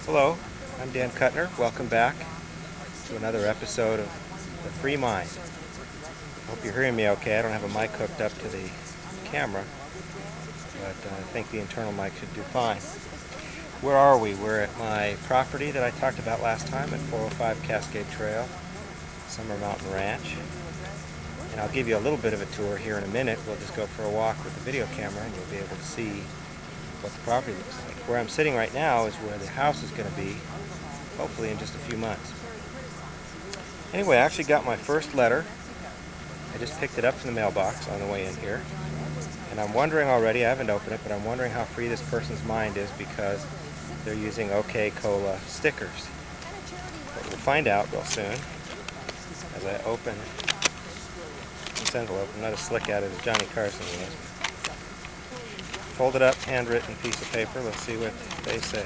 Hello, I'm Dan Kuttner. Welcome back to another episode of The Free Mind. I hope you're hearing me okay. I don't have a mic hooked up to the camera, but I think the internal mic should do fine. Where are we? We're at my property that I talked about last time at 405 Cascade Trail, Summer Mountain Ranch. And I'll give you a little bit of a tour here in a minute. We'll just go for a walk with the video camera and you'll be able to see what the property looks like. Where I'm sitting right now is where the house is going to be, hopefully in just a few months. Anyway, I actually got my first letter. I just picked it up from the mailbox on the way in here. And I'm wondering already, I haven't opened it, but I'm wondering how free this person's mind is because they're using OK Cola stickers. But we'll find out real soon as I open this envelope. I'm not as slick at it as Johnny Carson was. Folded up, handwritten piece of paper. Let's see what they say.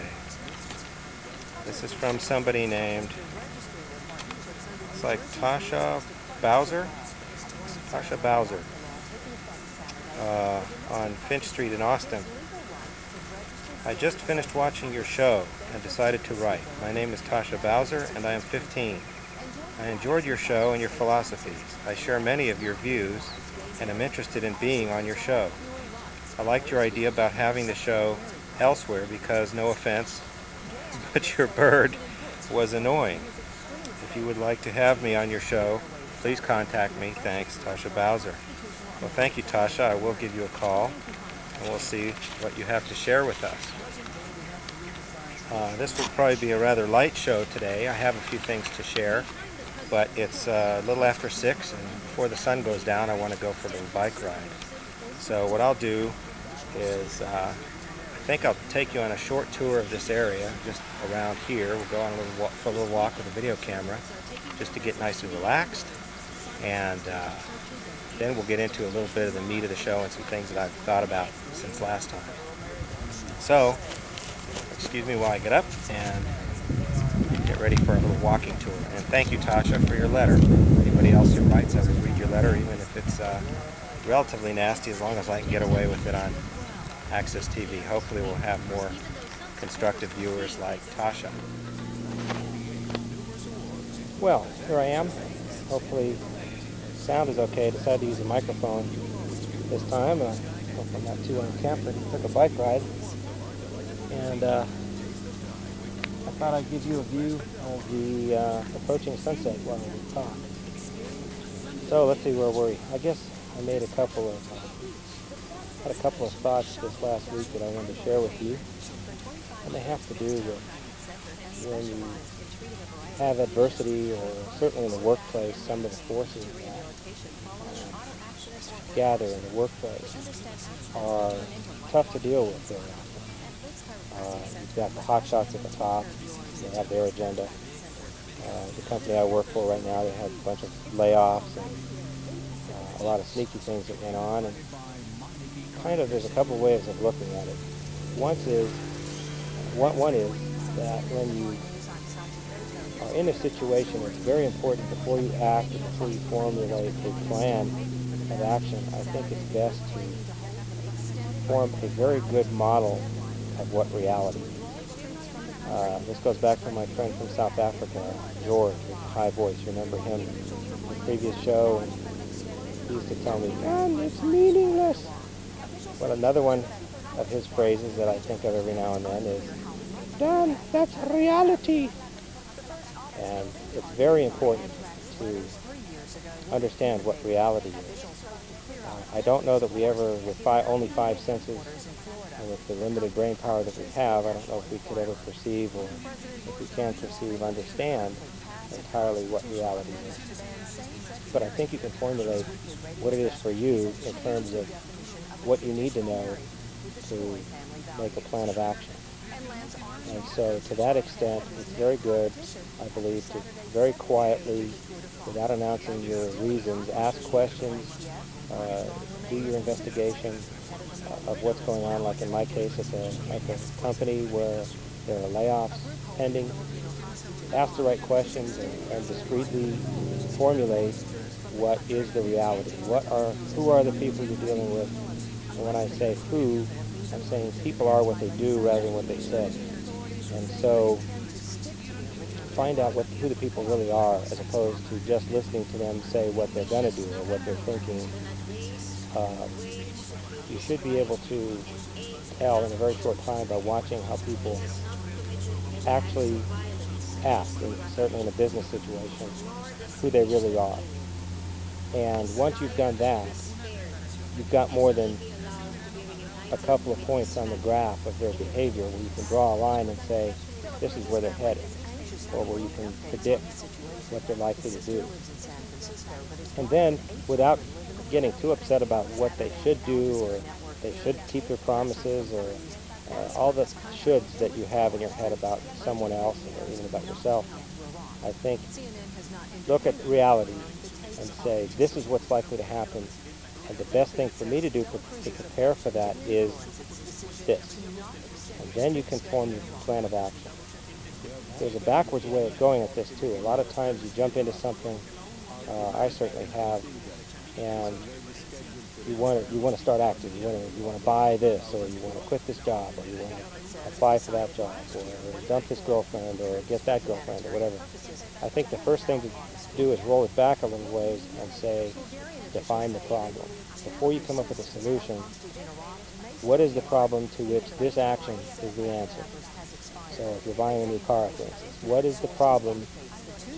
This is from somebody named, it's like Tasha Bowser on Finch Street in Austin. I just finished watching your show and decided to write. My name is Tasha Bowser and I am 15. I enjoyed your show and your philosophies. I share many of your views and am interested in being on your show. I liked your idea about having the show elsewhere because, no offense, but your bird was annoying. If you would like to have me on your show, please contact me. Thanks, Tasha Bowser. Well, thank you, Tasha. I will give you a call, and we'll see what you have to share with us. This will probably be a rather light show today. I have a few things to share, but it's a little after 6, and before the sun goes down, I want to go for a little bike ride. So what I'll do is I think I'll take you on a short tour of this area, just around here. We'll go on for a little walk with a video camera, just to get nice and relaxed, and then we'll get into a little bit of the meat of the show and some things that I've thought about since last time. So, excuse me while I get up and get ready for a little walking tour. And thank you, Tasha, for your letter. Anybody else who writes, I will read your letter, even if it's relatively nasty, as long as I can get away with it on Access TV. Hopefully we'll have more constructive viewers like Tasha. Well, here I am. Hopefully sound is okay. I decided to use a microphone this time. I hope I'm not too uncampered. I took a bike ride. And I thought I'd give you a view of the approaching sunset while we talk. So let's see, where were we? I guess I made had a couple of thoughts this last week that I wanted to share with you, and they have to do with when you have adversity, or certainly in the workplace, some of the forces that gather in the workplace are tough to deal with very often. You've got the hotshots at the top, they have their agenda. The company I work for right now, they have a bunch of layoffs and a lot of sneaky things that went on, and kind of there's a couple ways of looking at it. One is that when you are in a situation, it's very important before you act and before you formulate a plan of action. I think it's best to form a very good model of what reality is. This goes back to my friend from South Africa, George, with the high voice. You remember him in the previous show? And he used to tell me, "Man, it's meaningless." Well, another one of his phrases that I think of every now and then is, "Dan, that's reality." And it's very important to understand what reality is. I don't know that we ever, with only 5 senses, and with the limited brain power that we have, I don't know if we could ever perceive, or if we can perceive, understand entirely what reality is. But I think you can formulate what it is for you in terms of what you need to know to make a plan of action. And so to that extent, it's very good, I believe, to very quietly, without announcing your reasons, ask questions, do your investigation of what's going on, like in my case at a company where there are layoffs pending. Ask the right questions and discreetly formulate what is the reality. Who are the people you're dealing with? And when I say who, I'm saying people are what they do rather than what they say. And so find out who the people really are, as opposed to just listening to them say what they're going to do or what they're thinking. You should be able to tell in a very short time by watching how people actually act, and certainly in a business situation, who they really are. And once you've done that, you've got more than a couple of points on the graph of their behavior where you can draw a line and say, this is where they're headed, or where you can predict what they're likely to do. And then, without getting too upset about what they should do, or they should keep their promises, or all the shoulds that you have in your head about someone else, or even about yourself, I think look at reality and say, this is what's likely to happen, and the best thing for me to do to prepare for that is this. And then you can form your plan of action. There's a backwards way of going at this too. A lot of times you jump into something, I certainly have, and you want to start acting. You want to buy this, or you want to quit this job, or you want to apply for that job, or dump this girlfriend, or get that girlfriend, or whatever. I think the first thing to do is roll it back a little ways and say, define the problem. Before you come up with a solution, what is the problem to which this action is the answer? So if you're buying a new car, for instance, what is the problem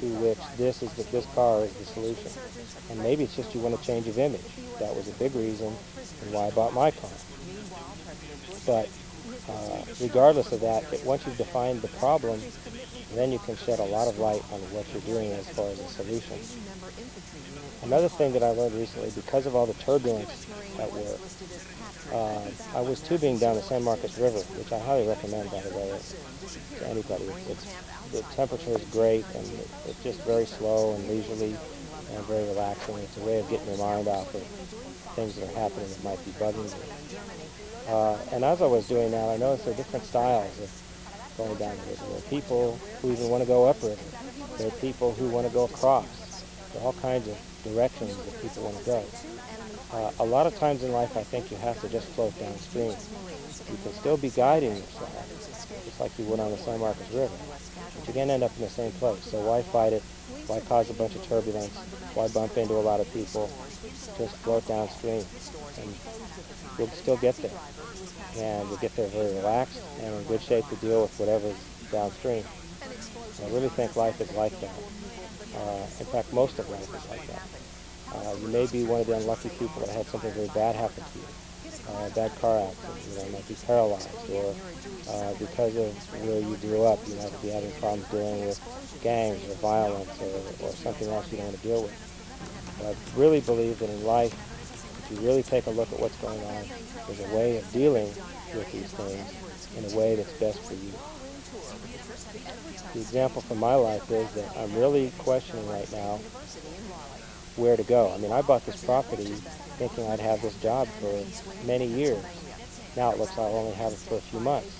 to which this car is the solution? And maybe it's just you want a change of image. That was a big reason why I bought my car. But regardless of that, once you've defined the problem, then you can shed a lot of light on what you're doing as far as a solution. Another thing that I learned recently, because of all the turbulence at work, I was tubing down the San Marcos River, which I highly recommend, by the way, to anybody. The temperature is great, and it's just very slow and leisurely and very relaxing. It's a way of getting your mind off of things that are happening that might be bugging you. And as I was doing that, I noticed there are different styles of going down the river. There are people who even want to go upriver. There are people who want to go across. There are all kinds of directions that people want to go. A lot of times in life, I think you have to just float downstream. You can still be guiding yourself, just like you would on the San Marcos River, but you're going to end up in the same place. So why fight it? Why cause a bunch of turbulence? Why bump into a lot of people? Just float downstream, and you'll still get there. And you'll get there very relaxed and in good shape to deal with whatever's downstream. And I really think life is like that. In fact, most of life is like that. You may be one of the unlucky people that had something very bad happen to you. A bad car accident, you might be paralyzed, or because of where you grew up, you might be having problems dealing with gangs or violence or something else you don't want to deal with. But I really believe that in life, if you really take a look at what's going on, there's a way of dealing with these things in a way that's best for you. The example from my life is that I'm really questioning right now where to go. I mean, I bought this property thinking I'd have this job for many years. Now it looks like I'll only have it for a few months.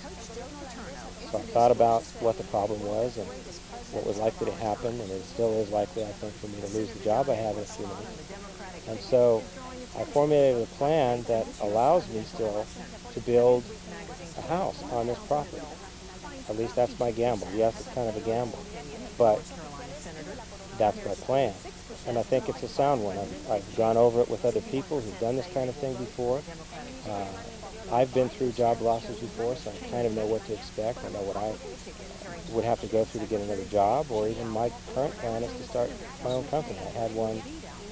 So I thought about what the problem was and what was likely to happen, and it still is likely, I think, for me to lose the job I have in a few months. And so I formulated a plan that allows me still to build a house on this property. At least that's my gamble. Yes, it's kind of a gamble, but that's my plan. And I think it's a sound one. I've gone over it with other people who've done this kind of thing before. I've been through job losses before, so I kind of know what to expect. I know what I would have to go through to get another job, or even my current plan is to start my own company. I had one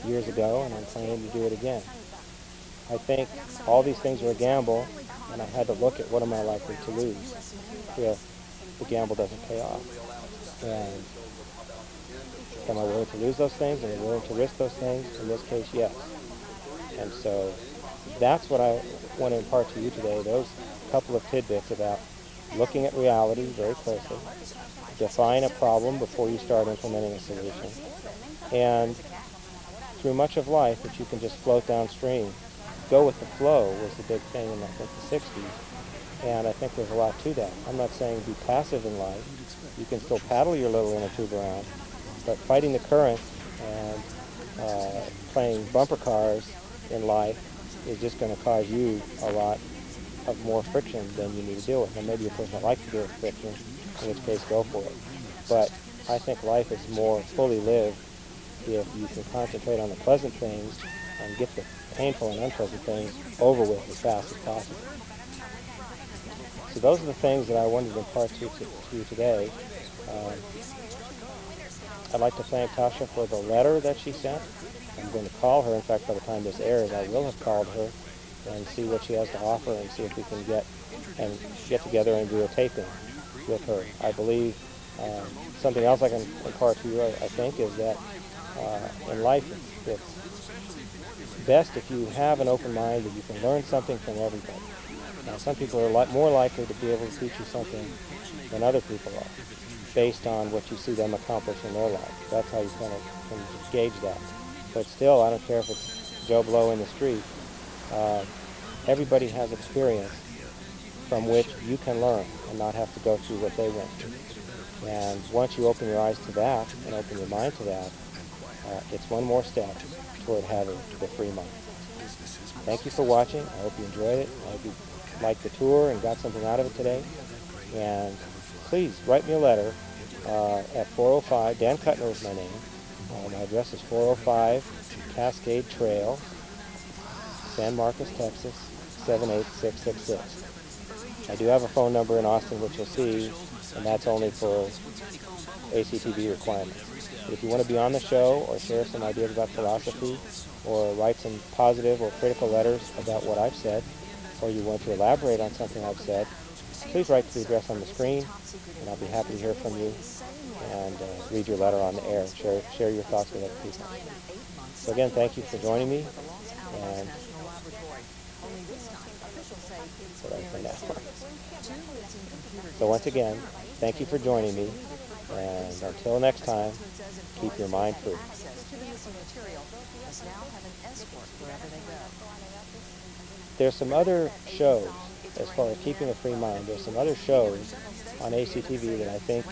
years ago, and I'm planning to do it again. I think all these things are a gamble, and I had to look at what am I likely to lose if the gamble doesn't pay off. And am I willing to lose those things? Am I willing to risk those things? In this case, yes. And so that's what I want to impart to you today, those couple of tidbits about looking at reality very closely, define a problem before you start implementing a solution, and through much of life that you can just float downstream. Go with the flow was the big thing in, I think, the 60s, and I think there's a lot to that. I'm not saying be passive in life. You can still paddle your little inner tube around, but fighting the current and playing bumper cars in life is just going to cause you a lot of more friction than you need to deal with. And maybe a person that likes to deal with friction, in which case go for it. But I think life is more fully lived if you can concentrate on the pleasant things and get the painful and unpleasant things over with as fast as possible. So those are the things that I wanted to impart to you today. I'd like to thank Tasha for the letter that she sent. I'm going to call her. In fact, by the time this airs, I will have called her and see what she has to offer and see if we can get together and do a taping with her. I believe something else I can impart to you, I think, is that in life it's best if you have an open mind that you can learn something from everybody. Now, some people are more likely to be able to teach you something than other people are, based on what you see them accomplish in their life. That's how you kind of can gauge that. But still, I don't care if it's Joe Blow in the street. Everybody has experience from which you can learn and not have to go through what they went through. And once you open your eyes to that and open your mind to that, it's one more step toward having the free mind. Thank you for watching. I hope you enjoyed it. I hope you liked the tour and got something out of it today. And please write me a letter at 405, Dan Kuttner is my name. My address is 405 Cascade Trail, San Marcos, Texas, 78666. I do have a phone number in Austin, which you'll see, and that's only for ACTV requirements. But if you want to be on the show or share some ideas about philosophy or write some positive or critical letters about what I've said, or you want to elaborate on something I've said, please write to the address on the screen, and I'll be happy to hear from you and read your letter on the air. Share your thoughts with other people. So again, thank you for joining me, and what I say now. So once again, thank you for joining me, and until next time, keep your mind free. There's some other shows, as far as keeping a free mind, there's some other shows on ACTV that I think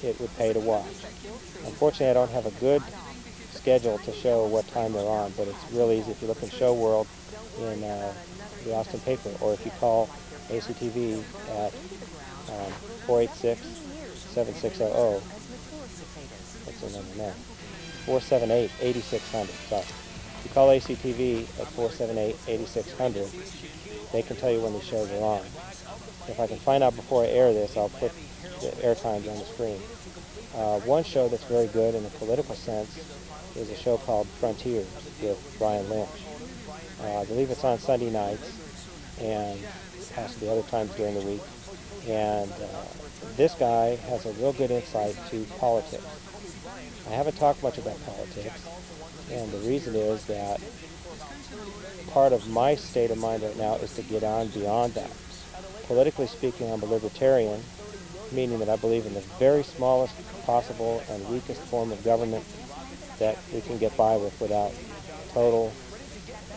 it would pay to watch. Unfortunately, I don't have a good schedule to show what time they're on, but it's real easy if you look in Show World in the Austin paper, or if you call ACTV at 486-7600. What's the number now? 478-8600. Sorry. If you call ACTV at 478-8600, they can tell you when the shows are on. If I can find out before I air this, I'll put the air times on the screen. One show that's very good in a political sense is a show called Frontiers with Brian Lynch. I believe it's on Sunday nights and possibly other times during the week. And this guy has a real good insight to politics. I haven't talked much about politics, and the reason is that part of my state of mind right now is to get on beyond that. Politically speaking, I'm a libertarian, meaning that I believe in the very smallest possible and weakest form of government that we can get by with without total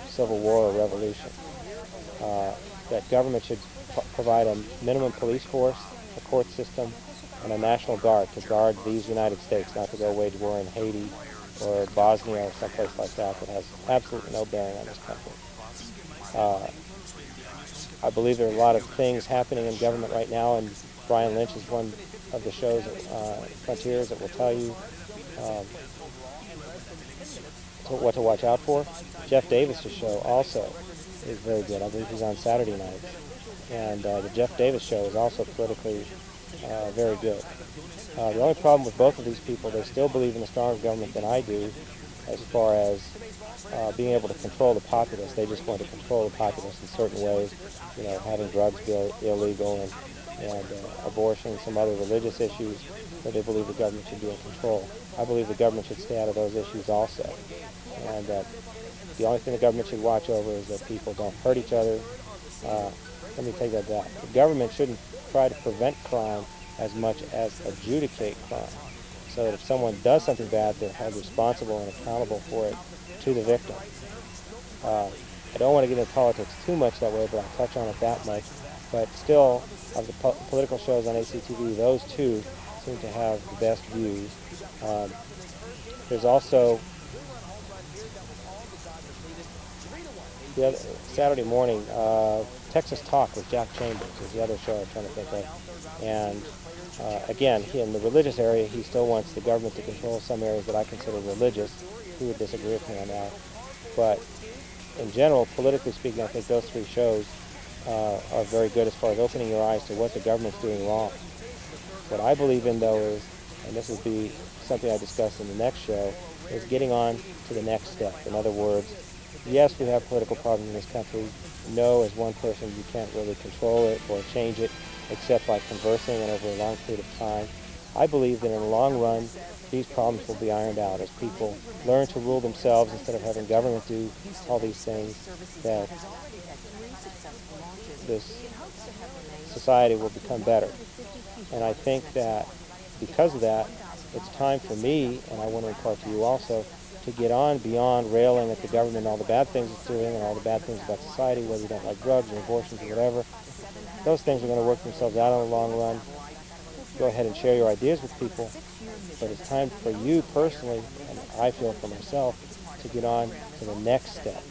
civil war or revolution. That government should provide a minimum police force, a court system, and a national guard to guard these United States, not to go wage war in Haiti or Bosnia or someplace like that that has absolutely no bearing on this country. I believe there are a lot of things happening in government right now, and Brian Lynch is one of the shows, Frontiers, that will tell you what to watch out for. Jeff Davis' show also is very good. I believe he's on Saturday nights. And the Jeff Davis show is also politically very good. The only problem with both of these people, they still believe in a stronger government than I do as far as being able to control the populace. They just want to control the populace in certain ways, having drugs be illegal and abortion and some other religious issues that they believe the government should be in control. I believe the government should stay out of those issues also. And the only thing the government should watch over is that people don't hurt each other. Let me take that back. The government shouldn't try to prevent crime as much as adjudicate crime, so that if someone does something bad, they're held responsible and accountable for it to the victim. I don't want to get into politics too much that way, but I'll touch on it that much. But still, of the political shows on ACTV, those two seem to have the best views. There's also the other, Saturday morning, Texas Talk with Jack Chambers is the other show I'm trying to think of. And Again, in the religious area, he still wants the government to control some areas that I consider religious. He would disagree with me on that. But in general, politically speaking, I think those three shows are very good as far as opening your eyes to what the government's doing wrong. What I believe in, though, is, and this would be something I discuss in the next show, is getting on to the next step. In other words, yes, we have political problems in this country. No, as one person, you can't really control it or change it except by conversing and over a long period of time. I believe that in the long run, these problems will be ironed out as people learn to rule themselves instead of having government do all these things, that this society will become better. And I think that because of that, it's time for me, and I want to impart to you also, to get on beyond railing at the government and all the bad things it's doing and all the bad things about society, whether you don't like drugs or abortions or whatever. Those things are going to work themselves out in the long run. Go ahead and share your ideas with people, but it's time for you personally, and I feel for myself, to get on to the next step,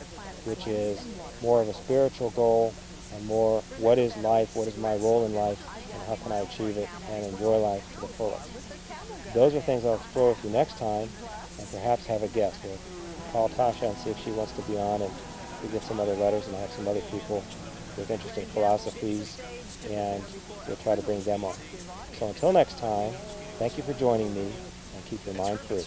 which is more of a spiritual goal and more what is life, what is my role in life, and how can I achieve it and enjoy life to the fullest. Those are things I'll explore with you next time, and perhaps have a guest. We'll call Tasha and see if she wants to be on, and we get some other letters, and I have some other people with interesting philosophies, and we'll try to bring them on. So until next time, thank you for joining me, and keep your mind free.